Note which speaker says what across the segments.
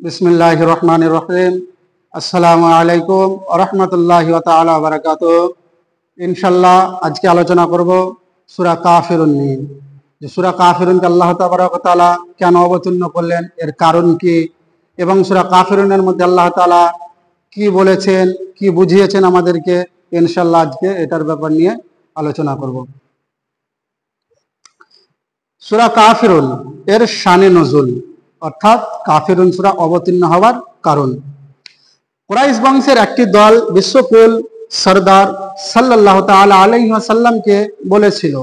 Speaker 1: बिस्मिल्लाहिर रहमानिर रहीम। अस्सलामु आलैकुम व रहमतुल्लाहि व ताआला व बाराकातुहू। इंशाल्लाह आज के आलोचना करब सूरा काफिरुन নিয়ে। যে সূরা কাফিরুনকে আল্লাহ তাবারক ওয়া তাআলা কেন অবতীর্ণ করলেন, এর কারণ কি, এবং সূরা কাফিরুনের মধ্যে আল্লাহ তাআলা কি বলেছেন, কি বুঝিয়েছেন আমাদেরকে, ইনশাআল্লাহ আজকে এটার ব্যাপার নিয়ে আলোচনা করব। সূরা কাফিরুন এর শানে নজুল অর্থাৎ কাফিরুন সূরা অবতীর্ণ হওয়ার কারণ, কুরাইশ বংশের একটি দল বিশ্বকুল সরদার সাল্লাল্লাহু তাআলা আলাইহি ওয়াসাল্লামকে বলেছিল,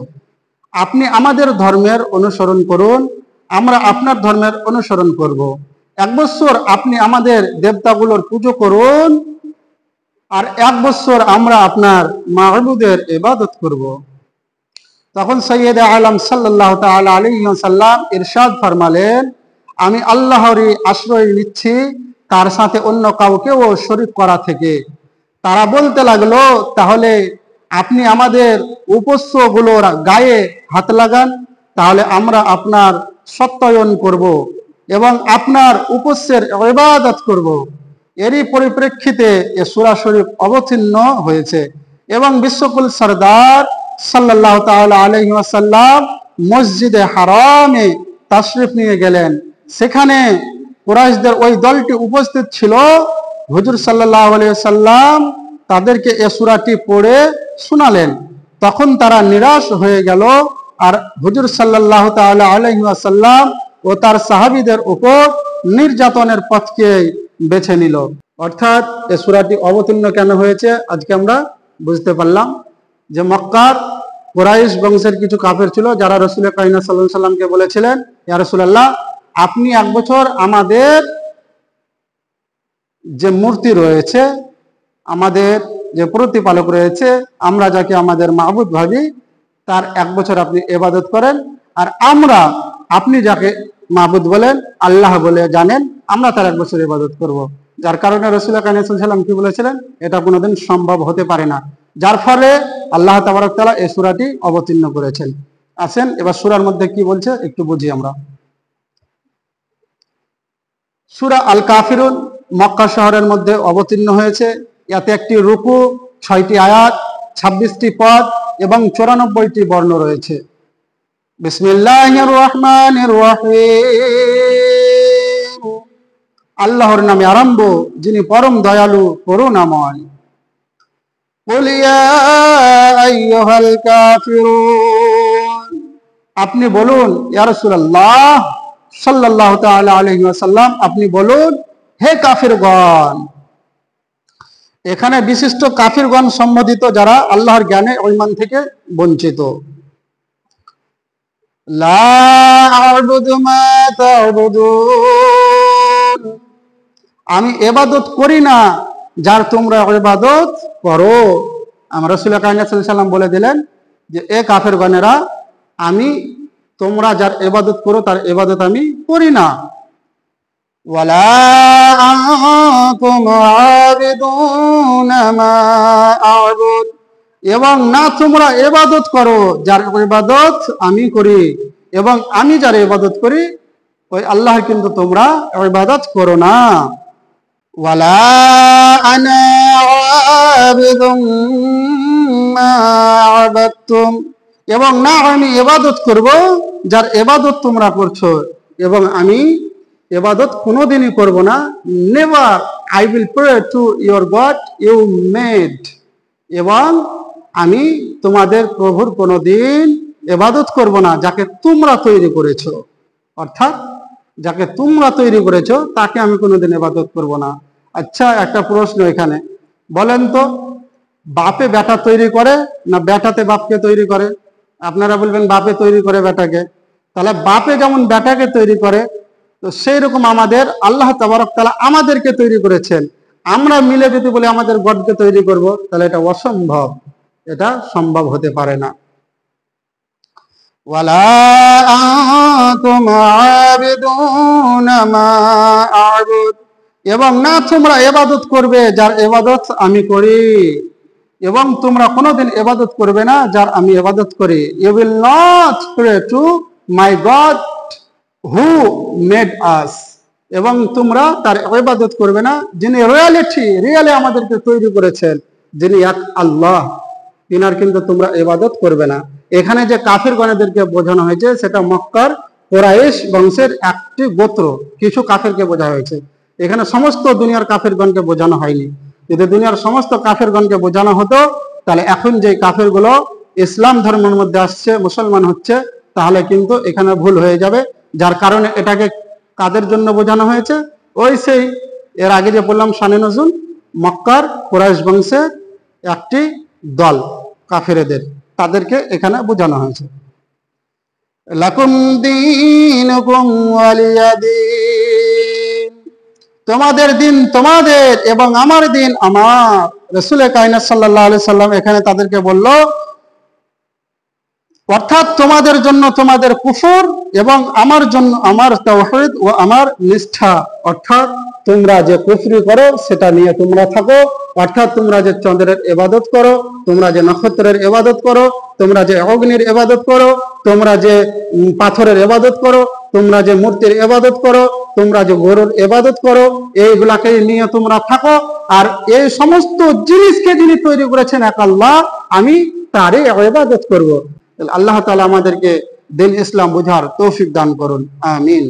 Speaker 1: আপনি আমাদের ধর্মের অনুসরণ করুন, আমরা আপনার ধর্মের অনুসরণ করব। এক বছর আপনি আমাদের দেবতাগুলোর পুজো করুন, আর এক বছর আমরা আপনার মাবুদের ইবাদত করব। তখন সৈয়দ আলম সাল্লাল্লাহু তাআলা আলাইহি ওয়াসাল্লাম ইরশাদ ফরমালেন, আমি আল্লাহরই আশ্রয় নিচ্ছি তার সাথে অন্য কাউকেও শরীক করা থেকে। তারা বলতে লাগলো, তাহলে আপনি আমাদের উপাস্যগুলোর গায়ে হাত লাগান, তাহলে আমরা আপনার সত্যায়ন করব এবং আপনার উপাস্যের ইবাদত করব। এরই পরিপ্রেক্ষিতে এ সূরা শরীফ অবতীর্ণ হয়েছে এবং বিশ্বকুল সরদার সাল্লাল্লাহু তাআলা আলাইহি ওয়াসাল্লাম মসজিদে হারামে তাশরিফ নিয়ে গেলেন। সেখানে কুরাইশদের ওই দলটি উপস্থিত ছিল। হুজুর সাল্লাল্লাহু আলাইহি ওয়াসাল্লাম তাদেরকে এ সূরাটি পড়ে শোনালেন। তখন তারা নিরাশ হয়ে গেল আর হুজুর সাল্লাল্লাহু তাআলা আলাইহি ওয়াসাল্লাম ও তার সাহাবীদের উপর নির্যাতনের পথকে বেছে নিল। অর্থাৎ এ সূরাটি অবতীর্ণ কেন হয়েছে আজকে আমরা বুঝতে পারলাম। যে মক্কার কুরাইশ বংশের কিছু কাফের ছিল, যারা রাসূল কারীম সাল্লাল্লাহু আলাইহি সাল্লামকে বলেছিলেন, ইয়া রাসূলুল্লাহ, আপনি এক বছর আমাদের যে মূর্তি রয়েছে, আমাদের যে প্রতিপালক রয়েছে, আমরা যাকে আমাদের মাবুদ ভাবি, তার এক বছর আপনি ইবাদত করেন, আর আমরা আপনি যাকে মাবুদ বলেন, আল্লাহ বলে জানেন, আমরা তার এক বছর ইবাদত করব। যার কারণে রাসূল কারীম সাল্লাল্লাহু আলাইহি সাল্লাম কি বলেছিলেন, এটা কোনোদিন সম্ভব হতে পারে না, যার ফলে আল্লাহ তাবারক তাআলা এই সূরাটি অবতীর্ণ করেছেন। আসেন এবার সূরার মধ্যে কি বলছে একটু বুঝি আমরা। সূরা আল কাফিরুন মক্কা শহরের মধ্যে অবতীর্ণ হয়েছে। এতে একটি রুকু, 6টি আয়াত, 26টি পদ এবং 94টি বর্ণ রয়েছে। বিসমিল্লাহির রহমানির রহিম। আল্লাহর নামে আরম্ভ, যিনি পরম দয়ালু করুণাময়। কুল ইয়া আইয়ুহাল কাফিরুন, আপনি বলুন, ইয়া রাসূলুল্লাহ সাল্লাল্লাহু তাআলা আলাইহি ওয়াসাল্লাম, আপনি বলুন, হে কাফিরগণ। এখানে বিশিষ্ট কাফিরগণ সম্বোধিত, যারা আল্লাহর জ্ঞানে ঈমান থেকে বঞ্চিত। লা আ'বুদু মা তা'বুদুন, আমি ইবাদত করি না যার তোমরা ইবাদত করো। আমরা রাসূল কারীম সাল্লাল্লাহু আলাইহি সাল্লাম বলে দিলেন যে, এ কাফিরগণেরা, আমি তোমরা যার ইবাদত করো তার ইবাদত আমি করি না। ওয়ালা আনতুম আবিদুনা মা আ'বুদ, এবং না তোমরা ইবাদত করো যার ইবাদত আমি করি, এবং আমি যার ইবাদত করি ওই আল্লাহর কিন্তু তোমরা ইবাদত করো না। ওয়ালা আনা আবিদুম মা আবাদতুম, এবং না আমি ইবাদত করব যার ইবাদত তোমরা করছো, এবং আমি ইবাদত কোনোদিনই করব না। Never I will pray to your God you made, এবং আমি তোমাদের প্রভুর কোনোদিন ইবাদত করব না যাকে তোমরা তৈরি করেছো। অর্থাৎ যাকে তোমরা তৈরি করেছো তাকে আমি কোনোদিন ইবাদত করব না। আচ্ছা, একটা প্রশ্ন এখানে, বলেন তো, বাপে বেটা তৈরি করে না বেটাতে বাপকে তৈরি করে? আপনারা বলবেন বাপে তৈরি করে বেটাকে। তাহলে বাপে যেমন বেটাকে তৈরি করে, তো সেই রকম আমাদের আল্লাহ তাবারক তাআলা আমাদেরকে তৈরি করেছেন। আমরা মিলে যদি বলে আমাদের গডকে তৈরি করব, তাহলে এটা অসম্ভব, এটা সম্ভব হতে পারে না। ওয়ালা আনতুম আবিদুনা মা আ'বুদ, এবং না তোমরা ইবাদত করবে যার ইবাদত আমি করি, এবং তোমরা কোনোদিন ইবাদত করবে না যার আমি ইবাদত করি। You will not pray to my God who made us, এবং তোমরা তার ইবাদত করবে না যিনি রিয়ালি আমাদেরকে তৈরি করেছেন, যিনি এক আল্লাহ, তিনার কিন্তু তোমরা ইবাদত করবে না। এখানে যে কাফির গণদেরকে বোঝানো হয়েছে সেটা মক্কার কুরাইশ বংশের একটি গোত্র, কিছু কাফেরকে বোঝা হয়েছে। এখানে সমস্ত দুনিয়ার কাফেরগণকে বোঝানো হয়নি। যদি দুনিয়ার সমস্ত কাফেরগণকে বোঝানো হতো তাহলে এখন যে কাফেরগুলো ইসলাম ধর্মের মধ্যে আসছে, মুসলমান হচ্ছে, তাহলে কিন্তু এখানে ভুল হয়ে যাবে। যার কারণে এটাকে কাদের জন্য বোঝানো হয়েছে? ওই সেই এর আগে যে বললাম শানে নজুল, মক্কার কুরাইশ বংশের একটি দল কাফেরদের, তাদেরকে এখানে বোঝানো হয়েছে। লাকুম দীনুকুম ওয়ালিয়া দীন, তোমাদের দিন তোমাদের এবং আমার দিন আমার। রাসূল কায়নাত সাল্লাল্লাহু আলাইহি সাল্লাম এখানে তাদেরকে বলল, অর্থাৎ তোমাদের জন্য তোমাদের কুফর এবং আমার জন্য আমার তাওহীদ ও আমার নিষ্ঠা। অর্থাৎ তোমরা যে কুফরি করো সেটা নিয়ে তোমরা থাকো, অর্থাৎ তোমরা যে চন্দ্রের ইবাদত করো, তোমরা যে নক্ষত্রের ইবাদত করো, তোমরা যে অগ্নির ইবাদত করো, তোমরা যে পাথরের ইবাদত করো, তোমরা যে মূর্তির ইবাদত করো, তোমরা যে গরুর ইবাদত করো, এইগুলাকে নিয়ে তোমরা থাকো। আর এই সমস্ত জিনিসকে যিনি তৈরি করেছেন এক আল্লাহ, আমি তারই ইবাদত করব। আল্লাহ তাআলা আমাদেরকে দিন ইসলাম বুঝার তৌফিক দান করুন, আমিন।